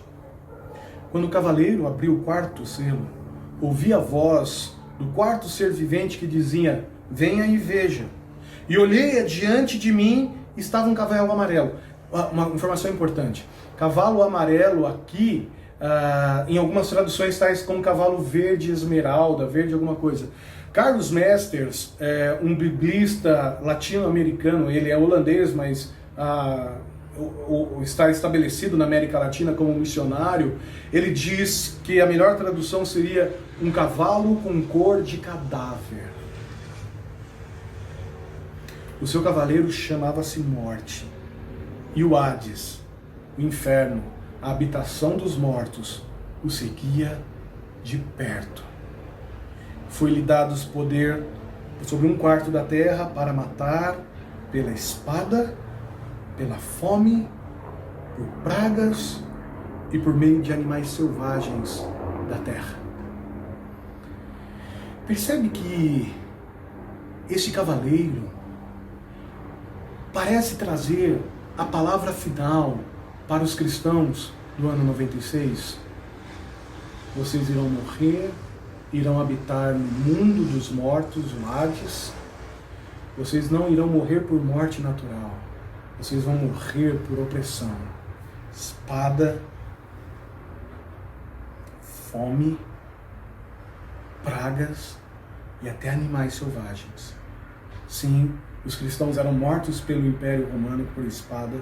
Quando o cavaleiro abriu o quarto selo, ouvi a voz do quarto ser vivente que dizia: venha e veja. E olhei adiante de mim, estava um cavalo amarelo. Uma informação importante: cavalo amarelo aqui, em algumas traduções está como cavalo verde esmeralda, verde alguma coisa. Carlos Mesters, um biblista latino-americano, ele é holandês, mas está estabelecido na América Latina como missionário. Ele diz que a melhor tradução seria um cavalo com cor de cadáver. O seu cavaleiro chamava-se Morte. E o Hades, o inferno, a habitação dos mortos, o seguia de perto. Foi-lhe dado poder sobre um quarto da terra para matar pela espada, pela fome, por pragas e por meio de animais selvagens da terra. Percebe que esse cavaleiro parece trazer a palavra final para os cristãos do ano 96? Vocês irão morrer, irão habitar no mundo dos mortos, o Hades. Vocês não irão morrer por morte natural. Vocês vão morrer por opressão, espada, fome, pragas e até animais selvagens. Sim, os cristãos eram mortos pelo Império Romano por espada.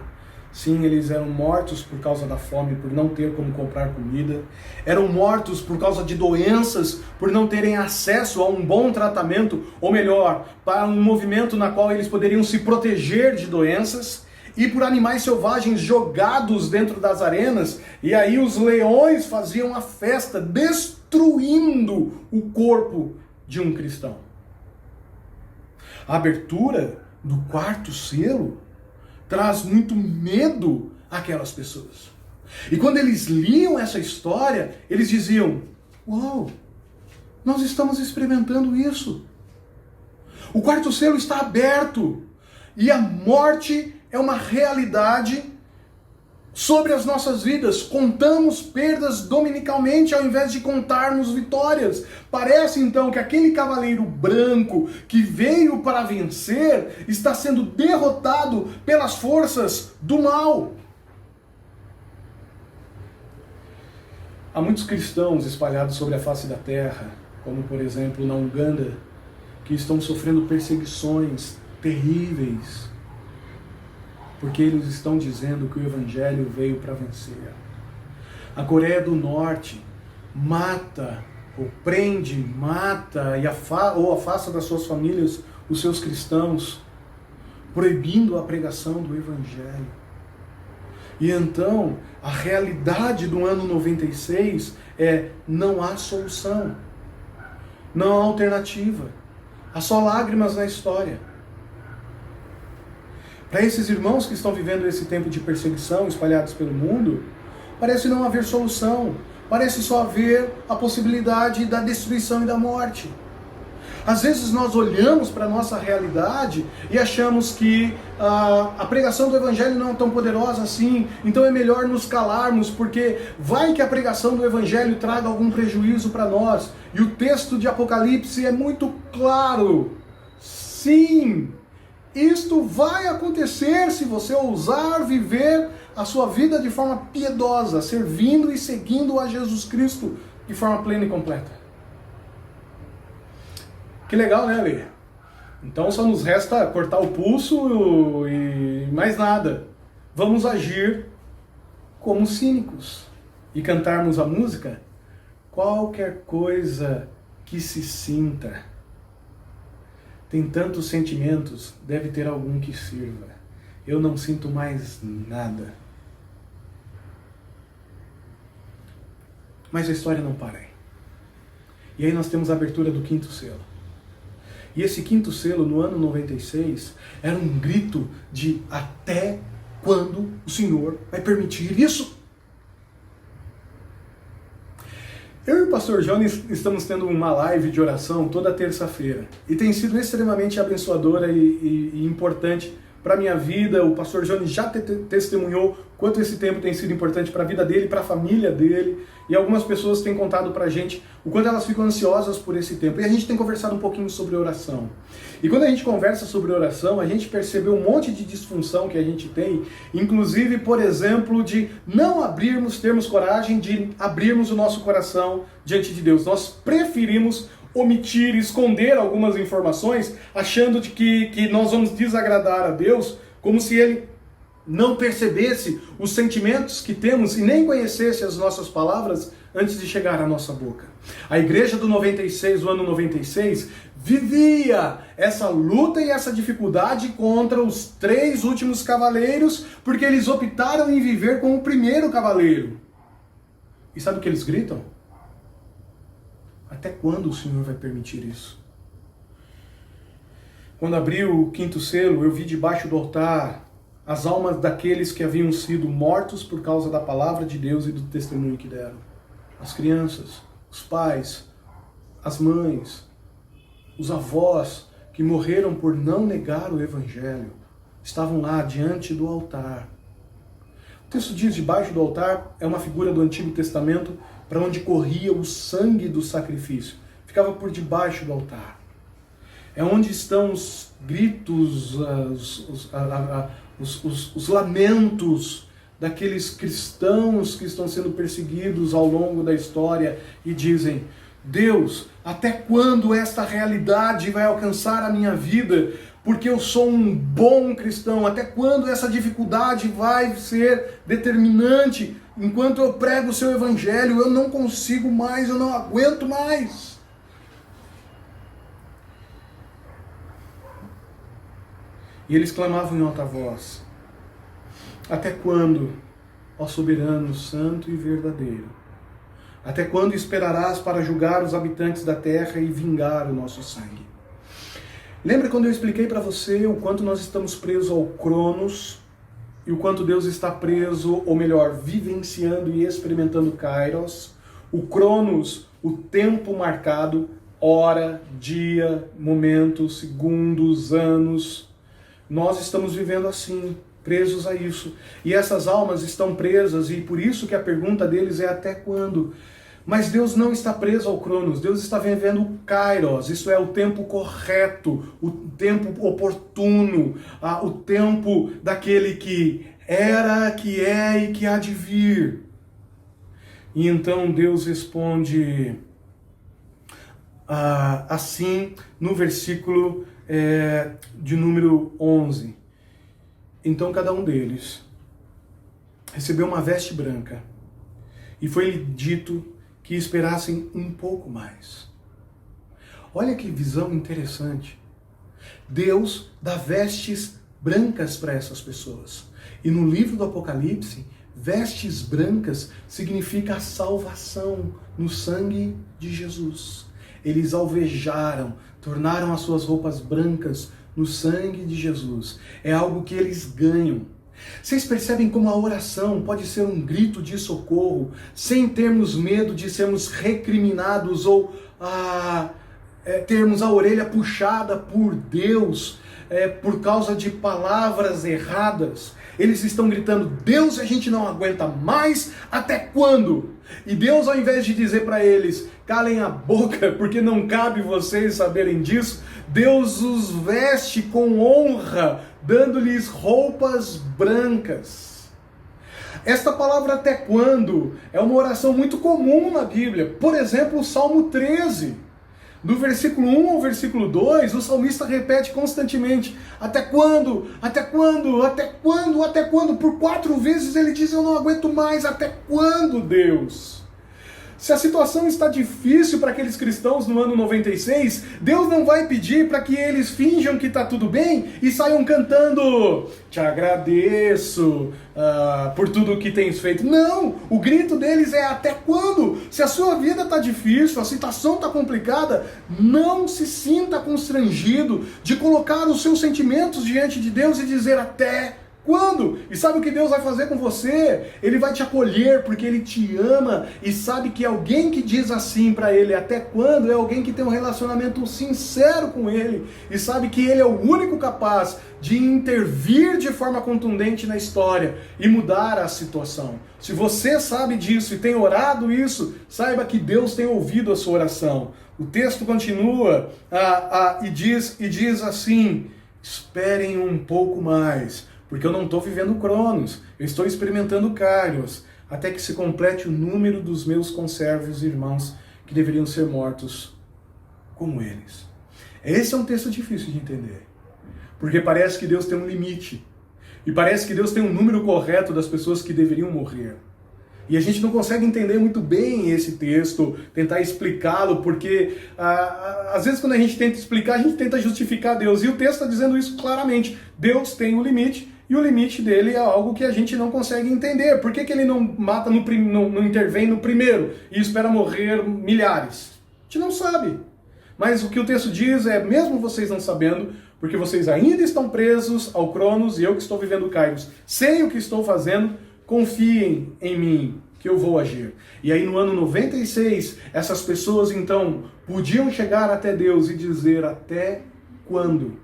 Sim, eles eram mortos por causa da fome, por não ter como comprar comida. Eram mortos por causa de doenças, por não terem acesso a um bom tratamento, ou melhor, para um movimento na qual eles poderiam se proteger de doenças. E por animais selvagens jogados dentro das arenas. E aí os leões faziam a festa, destruindo o corpo de um cristão. A abertura do quarto selo traz muito medo àquelas pessoas. E quando eles liam essa história, eles diziam: uau, nós estamos experimentando isso. O quarto selo está aberto e a morte é uma realidade sobre as nossas vidas. Contamos perdas dominicalmente ao invés de contarmos vitórias. Parece então que aquele cavaleiro branco que veio para vencer está sendo derrotado pelas forças do mal. Há muitos cristãos espalhados sobre a face da terra, como por exemplo na Uganda, que estão sofrendo perseguições terríveis, porque eles estão dizendo que o Evangelho veio para vencer. A Coreia do Norte mata, ou prende, mata ou afasta das suas famílias os seus cristãos, proibindo a pregação do Evangelho. E então, a realidade do ano 96 é: não há solução, não há alternativa, há só lágrimas na história. Para esses irmãos que estão vivendo esse tempo de perseguição espalhados pelo mundo, parece não haver solução, parece só haver a possibilidade da destruição e da morte. Às vezes nós olhamos para a nossa realidade e achamos que a pregação do Evangelho não é tão poderosa assim, então é melhor nos calarmos, porque vai que a pregação do Evangelho traga algum prejuízo para nós. E o texto de Apocalipse é muito claro. Sim! Isto vai acontecer se você ousar viver a sua vida de forma piedosa, servindo e seguindo a Jesus Cristo de forma plena e completa. Que legal, né, Lê? Então só nos resta cortar o pulso e mais nada. Vamos agir como cínicos e cantarmos a música: qualquer coisa que se sinta. Tem tantos sentimentos, deve ter algum que sirva. Eu não sinto mais nada. Mas a história não para aí. E aí nós temos a abertura do quinto selo. E esse quinto selo, no ano 96, era um grito de: até quando o Senhor vai permitir isso? Eu e o pastor Jones estamos tendo uma live de oração toda terça-feira e tem sido extremamente abençoadora e importante para a minha vida. O pastor Jones já testemunhou quanto esse tempo tem sido importante para a vida dele, para a família dele, e algumas pessoas têm contado para a gente o quanto elas ficam ansiosas por esse tempo. E a gente tem conversado um pouquinho sobre oração. E quando a gente conversa sobre oração, a gente percebeu um monte de disfunção que a gente tem, inclusive, por exemplo, de não termos coragem de abrirmos o nosso coração diante de Deus. Nós preferimos omitir, esconder algumas informações, achando de que nós vamos desagradar a Deus, como se Ele não percebesse os sentimentos que temos e nem conhecesse as nossas palavras antes de chegar à nossa boca. A igreja do 96, do ano 96, vivia essa luta e essa dificuldade contra os 3 últimos cavaleiros, porque eles optaram em viver com o primeiro cavaleiro. E sabe o que eles gritam? Até quando o Senhor vai permitir isso? Quando abriu o 5º selo, eu vi debaixo do altar as almas daqueles que haviam sido mortos por causa da palavra de Deus e do testemunho que deram. As crianças, os pais, as mães, os avós que morreram por não negar o Evangelho, estavam lá diante do altar. O texto diz: debaixo do altar é uma figura do Antigo Testamento para onde corria o sangue do sacrifício. Ficava por debaixo do altar. É onde estão os gritos, os lamentos daqueles cristãos que estão sendo perseguidos ao longo da história e dizem: Deus, até quando esta realidade vai alcançar a minha vida? Porque eu sou um bom cristão. Até quando essa dificuldade vai ser determinante? Enquanto eu prego o seu evangelho, eu não consigo mais, eu não aguento mais. E eles clamavam em alta voz: até quando, ó soberano, santo e verdadeiro? Até quando esperarás para julgar os habitantes da terra e vingar o nosso sangue? Lembra quando eu expliquei para você o quanto nós estamos presos ao Cronos e o quanto Deus está preso, ou melhor, vivenciando e experimentando Kairos? O Cronos, o tempo marcado, hora, dia, momento, segundos, anos. Nós estamos vivendo assim, presos a isso. E essas almas estão presas, e por isso que a pergunta deles é: até quando? Mas Deus não está preso ao Cronos, Deus está vivendo o Kairos, isso é o tempo correto, o tempo oportuno, o tempo daquele que era, que é e que há de vir. E então Deus responde assim no versículo de número 11. Então cada um deles recebeu uma veste branca e foi-lhe dito que esperassem um pouco mais. Olha que visão interessante. Deus dá vestes brancas para essas pessoas. E no livro do Apocalipse, vestes brancas significa a salvação no sangue de Jesus. Eles alvejaram, tornaram as suas roupas brancas no sangue de Jesus. É algo que eles ganham. Vocês percebem como a oração pode ser um grito de socorro, sem termos medo de sermos recriminados ou termos a orelha puxada por Deus por causa de palavras erradas. Eles estão gritando: Deus, a gente não aguenta mais, até quando? E Deus, ao invés de dizer para eles: calem a boca, porque não cabe vocês saberem disso, Deus os veste com honra, dando-lhes roupas brancas. Esta palavra até quando é uma oração muito comum na Bíblia. Por exemplo, o Salmo 13. Do versículo 1 ao versículo 2, o salmista repete constantemente: até quando? Até quando? Até quando? Até quando? Por 4 vezes ele diz: eu não aguento mais. Até quando, Deus? Se a situação está difícil para aqueles cristãos no ano 96, Deus não vai pedir para que eles finjam que está tudo bem e saiam cantando: te agradeço por tudo o que tens feito. Não! O grito deles é: até quando? Se a sua vida está difícil, a situação está complicada, não se sinta constrangido de colocar os seus sentimentos diante de Deus e dizer: até quando? E sabe o que Deus vai fazer com você? Ele vai te acolher porque Ele te ama e sabe que alguém que diz assim para Ele, até quando? É alguém que tem um relacionamento sincero com Ele e sabe que Ele é o único capaz de intervir de forma contundente na história e mudar a situação. Se você sabe disso e tem orado isso, saiba que Deus tem ouvido a sua oração. O texto continua e diz assim: esperem um pouco mais, porque eu não estou vivendo Cronos, eu estou experimentando Kairos, até que se complete o número dos meus conservos irmãos que deveriam ser mortos como eles. Esse é um texto difícil de entender, porque parece que Deus tem um limite, e parece que Deus tem um número correto das pessoas que deveriam morrer. E a gente não consegue entender muito bem esse texto, tentar explicá-lo, porque às vezes quando a gente tenta explicar, a gente tenta justificar Deus. E o texto está dizendo isso claramente. Deus tem um limite, e o limite dele é algo que a gente não consegue entender. Por que ele não mata, não intervém no primeiro e espera morrer milhares? A gente não sabe. Mas o que o texto diz é, mesmo vocês não sabendo, porque vocês ainda estão presos ao Cronos e eu que estou vivendo Kairos, sei o que estou fazendo, confiem em mim, que eu vou agir. E aí no ano 96, essas pessoas então podiam chegar até Deus e dizer até quando?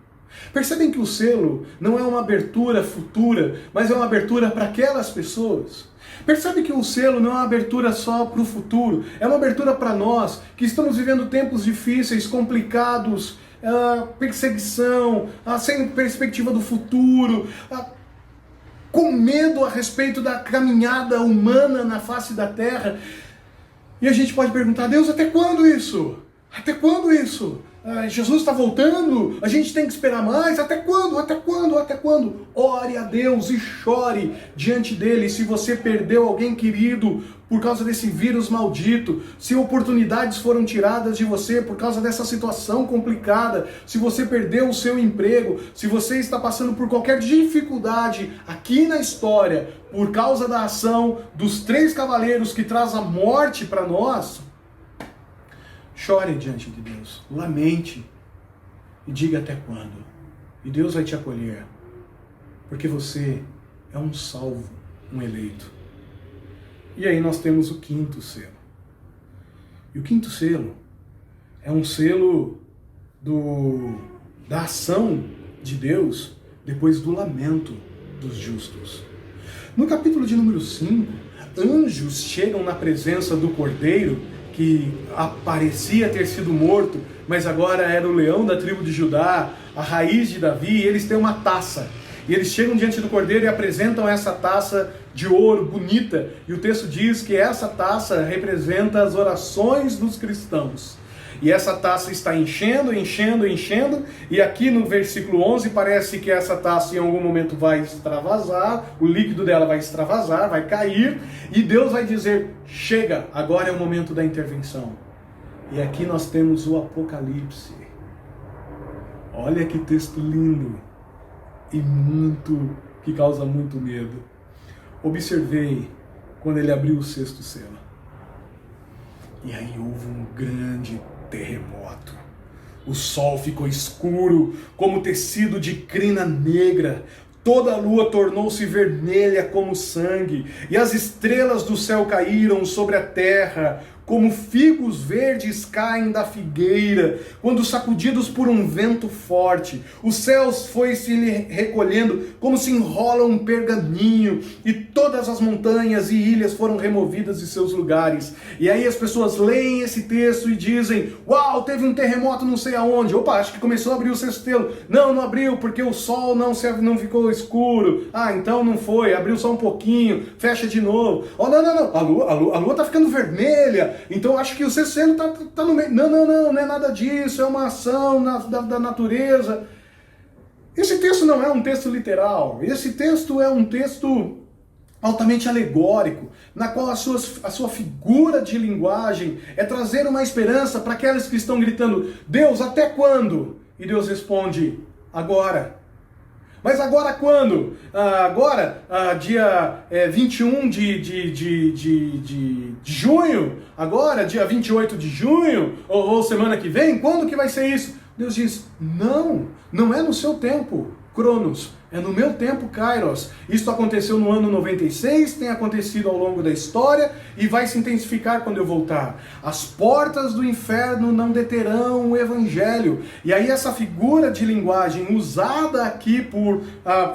Percebem que o selo não é uma abertura futura, mas é uma abertura para aquelas pessoas. Percebe que o selo não é uma abertura só para o futuro, é uma abertura para nós, que estamos vivendo tempos difíceis, complicados, perseguição, sem perspectiva do futuro, com medo a respeito da caminhada humana na face da terra. E a gente pode perguntar, Deus, até quando isso? Até quando isso? Jesus está voltando? A gente tem que esperar mais? Até quando? Até quando? Até quando? Ore a Deus e chore diante dele. Se você perdeu alguém querido por causa desse vírus maldito, se oportunidades foram tiradas de você por causa dessa situação complicada, se você perdeu o seu emprego, se você está passando por qualquer dificuldade aqui na história por causa da ação dos 3 cavaleiros que traz a morte para nós, chore diante de Deus, lamente e diga até quando. E Deus vai te acolher, porque você é um salvo, um eleito. E aí nós temos o 5º selo. E o 5º selo é um selo da ação de Deus depois do lamento dos justos. No capítulo de número 5, anjos chegam na presença do Cordeiro, que parecia ter sido morto, mas agora era o leão da tribo de Judá, a raiz de Davi, e eles têm uma taça. E eles chegam diante do Cordeiro e apresentam essa taça de ouro bonita. E o texto diz que essa taça representa as orações dos cristãos. E essa taça está enchendo, enchendo, enchendo. E aqui no versículo 11 parece que essa taça em algum momento vai extravasar. O líquido dela vai extravasar, vai cair. E Deus vai dizer, chega, agora é o momento da intervenção. E aqui nós temos o Apocalipse. Olha que texto lindo. E que causa muito medo. Observei quando ele abriu o 6º selo. E aí houve um grande terremoto. O sol ficou escuro, como tecido de crina negra. Toda a lua tornou-se vermelha como sangue, e as estrelas do céu caíram sobre a terra, como figos verdes caem da figueira, quando sacudidos por um vento forte. Os céus foi se recolhendo, como se enrola um pergaminho, e todas as montanhas e ilhas foram removidas de seus lugares. E aí as pessoas leem esse texto e dizem, uau, teve um terremoto não sei aonde. Opa, acho que começou a abrir o 6º selo. Não abriu, porque o sol não ficou escuro. Ah, então não foi, abriu só um pouquinho, fecha de novo. Oh, não, a lua tá ficando vermelha. Então acho que o 6º selo tá no meio. Não é nada disso, é uma ação da natureza. Esse texto não é um texto literal, esse texto é um texto altamente alegórico, na qual a sua figura de linguagem é trazer uma esperança para aqueles que estão gritando, Deus, até quando? E Deus responde, agora. Mas agora quando? Agora, dia 21 de junho? Agora, dia 28 de junho? Ou semana que vem? Quando que vai ser isso? Deus diz, não é no seu tempo, Cronos, É no meu tempo, Kairos. Isso aconteceu no ano 96, tem acontecido ao longo da história e vai se intensificar quando eu voltar. As portas do inferno não deterão o evangelho. E aí essa figura de linguagem usada aqui por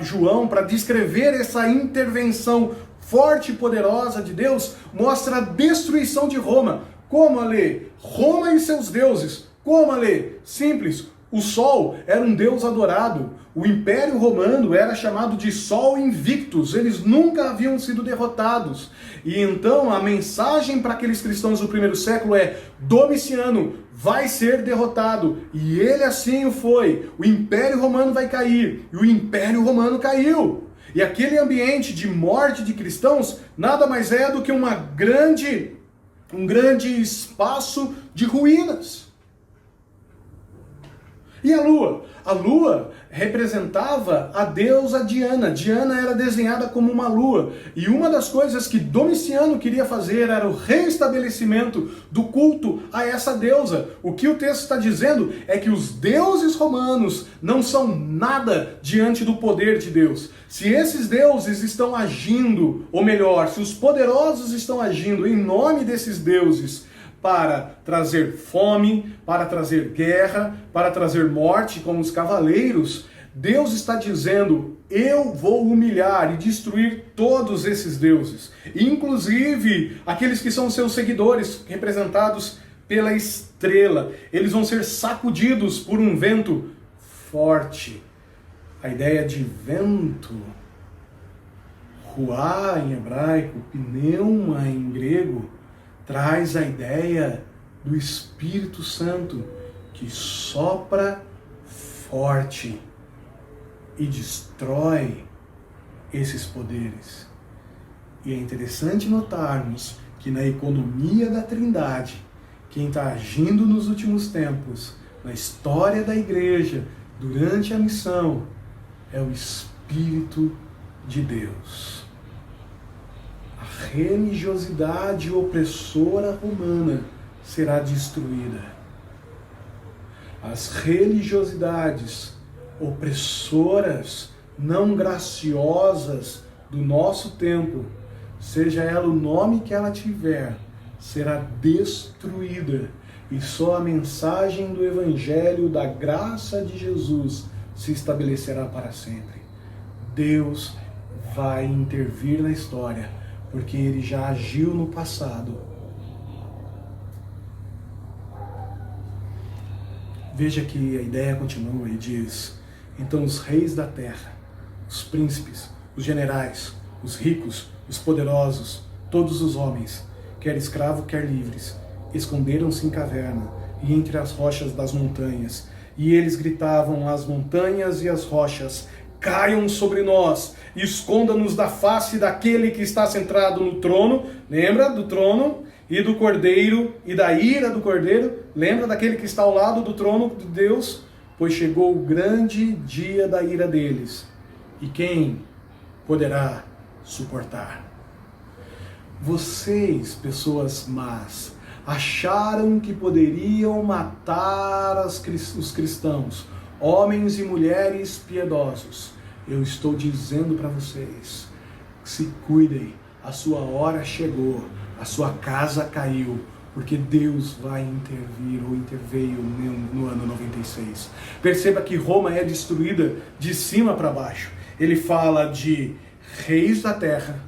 João para descrever essa intervenção forte e poderosa de Deus mostra a destruição de Roma. Como, Ale? Roma e seus deuses. Como, Ale? Simples. O Sol era um deus adorado. O Império Romano era chamado de Sol Invictus. Eles nunca haviam sido derrotados. E então a mensagem para aqueles cristãos do primeiro século é: Domiciano vai ser derrotado. E ele assim o foi. O Império Romano vai cair. E o Império Romano caiu. E aquele ambiente de morte de cristãos nada mais é do que um grande espaço de ruínas. E a Lua? A Lua representava a deusa Diana. Diana era desenhada como uma lua. E uma das coisas que Domiciano queria fazer era o restabelecimento do culto a essa deusa. O que o texto está dizendo é que os deuses romanos não são nada diante do poder de Deus. Se esses deuses estão agindo, ou melhor, se os poderosos estão agindo em nome desses deuses, para trazer fome, para trazer guerra, para trazer morte, como os cavaleiros, Deus está dizendo: eu vou humilhar e destruir todos esses deuses, inclusive aqueles que são seus seguidores, representados pela estrela. Eles vão ser sacudidos por um vento forte. A ideia de vento, ruá em hebraico, pneuma em grego, traz a ideia do Espírito Santo que sopra forte e destrói esses poderes. E é interessante notarmos que na economia da Trindade, quem está agindo nos últimos tempos, na história da igreja, durante a missão, é o Espírito de Deus. A religiosidade opressora romana será destruída. As religiosidades opressoras, não graciosas do nosso tempo, seja ela o nome que ela tiver, será destruída. E só a mensagem do Evangelho da graça de Jesus se estabelecerá para sempre. Deus vai intervir na história, porque Ele já agiu no passado. Veja que a ideia continua e diz: então os reis da terra, os príncipes, os generais, os ricos, os poderosos, todos os homens, quer escravos, quer livres, esconderam-se em caverna e entre as rochas das montanhas. E eles gritavam às montanhas e às rochas: caiam sobre nós, esconda-nos da face daquele que está sentado no trono. Lembra do trono e do cordeiro e da ira do cordeiro? Lembra daquele que está ao lado do trono de Deus? Pois chegou o grande dia da ira deles. E quem poderá suportar? Vocês, pessoas más, acharam que poderiam matar os cristãos, homens e mulheres piedosos. Eu estou dizendo para vocês: se cuidem, a sua hora chegou, a sua casa caiu, porque Deus vai intervir, ou interveio no ano 96. Perceba que Roma é destruída de cima para baixo. Ele fala de reis da terra,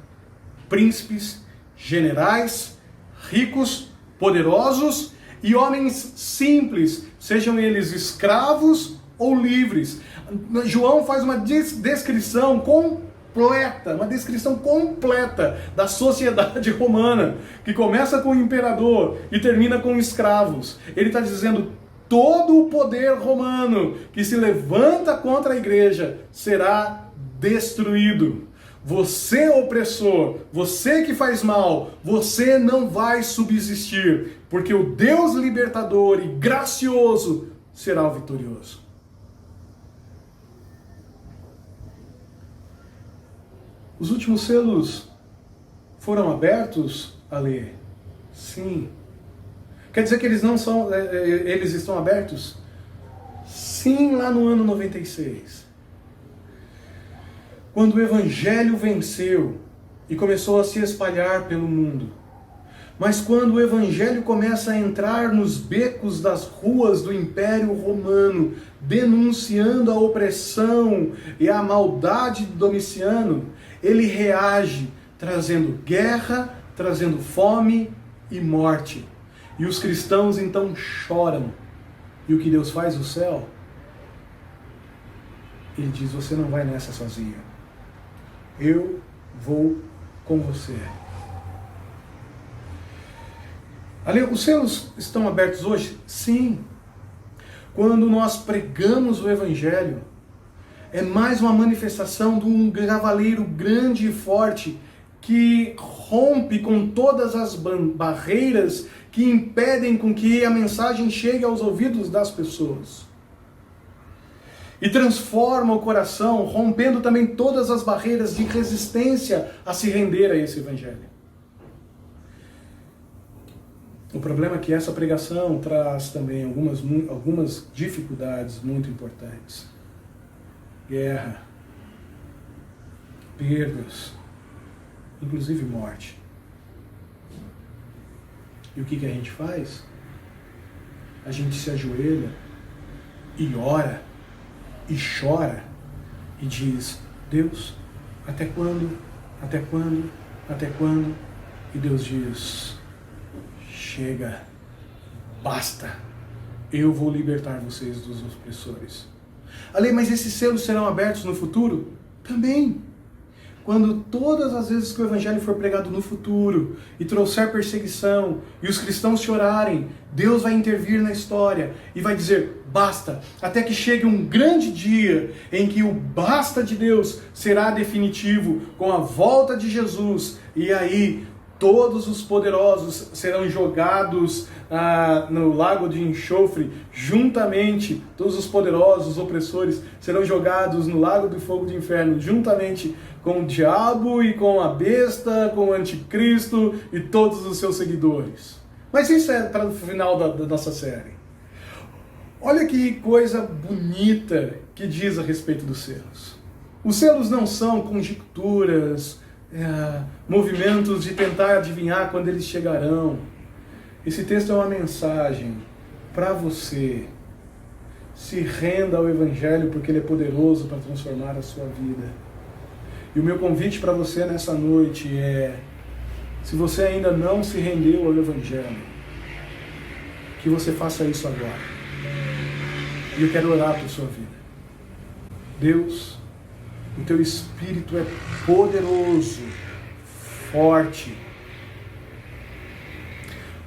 príncipes, generais, ricos, poderosos e homens simples, sejam eles escravos ou livres. João faz uma descrição completa da sociedade romana, que começa com o imperador e termina com escravos. Ele está dizendo: todo o poder romano que se levanta contra a igreja será destruído. Você, opressor, você que faz mal, você não vai subsistir, porque o Deus libertador e gracioso será o vitorioso. Os últimos selos foram abertos, Ale? Sim. Quer dizer que eles não são, eles estão abertos? Sim, lá no ano 96. Quando o Evangelho venceu e começou a se espalhar pelo mundo, mas quando o Evangelho começa a entrar nos becos das ruas do Império Romano, denunciando a opressão e a maldade de Domiciano, ele reage trazendo guerra, trazendo fome e morte. E os cristãos então choram. E o que Deus faz no céu? Ele diz: você não vai nessa sozinho. Eu vou com você. Ali, os céus estão abertos hoje? Sim. Quando nós pregamos o Evangelho, é mais uma manifestação de um cavaleiro grande e forte que rompe com todas as barreiras que impedem com que a mensagem chegue aos ouvidos das pessoas. E transforma o coração, rompendo também todas as barreiras de resistência a se render a esse Evangelho. O problema é que essa pregação traz também algumas dificuldades muito importantes. Guerra, perdas, inclusive morte. E o que a gente faz? A gente se ajoelha e ora e chora e diz: Deus, até quando? Até quando? Até quando? E Deus diz: chega, basta, eu vou libertar vocês dos opressores. Ale, mas esses selos serão abertos no futuro? Também. Quando todas as vezes que o Evangelho for pregado no futuro e trouxer perseguição e os cristãos chorarem, Deus vai intervir na história e vai dizer: basta, até que chegue um grande dia em que o basta de Deus será definitivo com a volta de Jesus, e aí todos os poderosos serão jogados no lago de enxofre, juntamente, todos os poderosos, os opressores, serão jogados no lago do fogo do inferno, juntamente com o diabo e com a besta, com o anticristo e todos os seus seguidores. Mas isso é para o final da nossa série. Olha que coisa bonita que diz a respeito dos selos. Os selos não são conjecturas, movimentos de tentar adivinhar quando eles chegarão. Esse texto é uma mensagem para você. Se renda ao Evangelho, porque ele é poderoso para transformar a sua vida. E o meu convite para você nessa noite é: se você ainda não se rendeu ao Evangelho, que você faça isso agora. E eu quero orar por sua vida. Deus, o teu Espírito é poderoso, forte,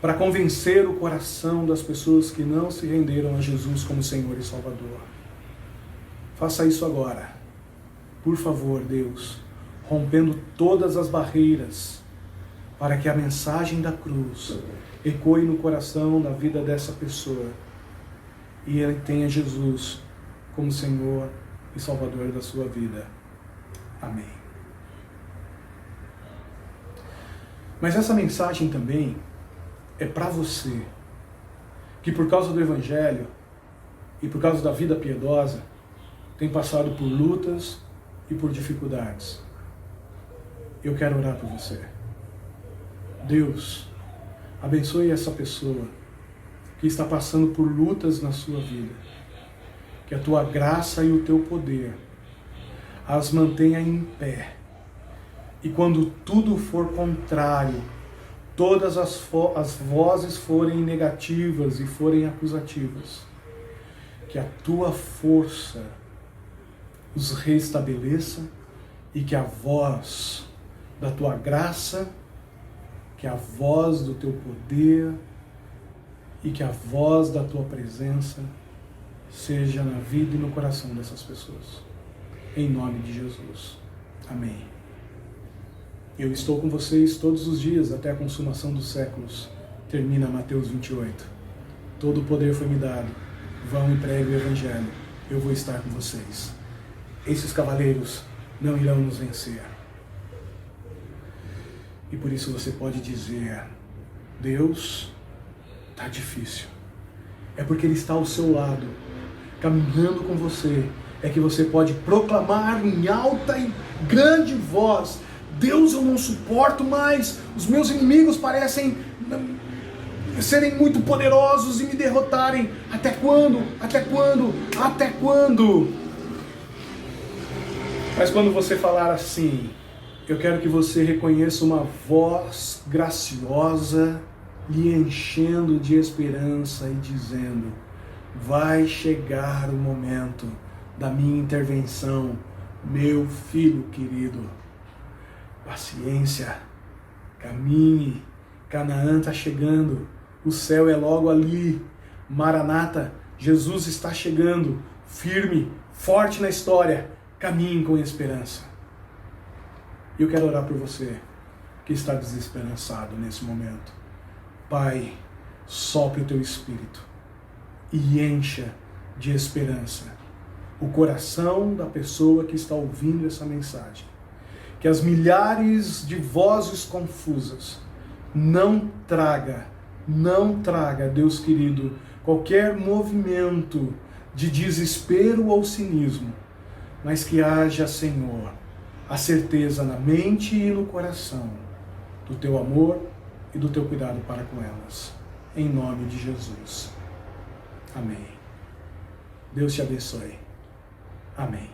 para convencer o coração das pessoas que não se renderam a Jesus como Senhor e Salvador. Faça isso agora. Por favor, Deus, rompendo todas as barreiras, para que a mensagem da cruz ecoe no coração, na vida dessa pessoa, e ele tenha Jesus como Senhor e Salvador da sua vida. Amém. Mas essa mensagem também é para você, que por causa do Evangelho e por causa da vida piedosa, tem passado por lutas e por dificuldades. Eu quero orar por você. Deus, abençoe essa pessoa que está passando por lutas na sua vida. Que a tua graça e o teu poder as mantenha em pé. E quando tudo for contrário, todas as vozes forem negativas e forem acusativas, que a tua força os restabeleça e que a voz da tua graça, que a voz do teu poder e que a voz da tua presença seja na vida e no coração dessas pessoas. Em nome de Jesus. Amém. Eu estou com vocês todos os dias até a consumação dos séculos. Termina Mateus 28. Todo o poder foi me dado. Vão e preguem o Evangelho. Eu vou estar com vocês. Esses cavaleiros não irão nos vencer. E por isso você pode dizer: Deus, está difícil. É porque Ele está ao seu lado, caminhando com você. é que você pode proclamar em alta e grande voz: Deus, eu não suporto mais, os meus inimigos parecem serem muito poderosos e me derrotarem. Até quando? Até quando? Até quando? Mas quando você falar assim, eu quero que você reconheça uma voz graciosa lhe enchendo de esperança e dizendo: vai chegar o momento da minha intervenção, meu filho querido. Paciência, caminhe, Canaã está chegando, o céu é logo ali. Maranata, Jesus está chegando, firme, forte na história, caminhe com esperança. E eu quero orar por você que está desesperançado nesse momento. Pai, sopre o teu Espírito e encha de esperança o coração da pessoa que está ouvindo essa mensagem. Que as milhares de vozes confusas não traga, Deus querido, qualquer movimento de desespero ou cinismo, mas que haja, Senhor, a certeza na mente e no coração do teu amor e do teu cuidado para com elas. Em nome de Jesus. Amém. Deus te abençoe. Amém.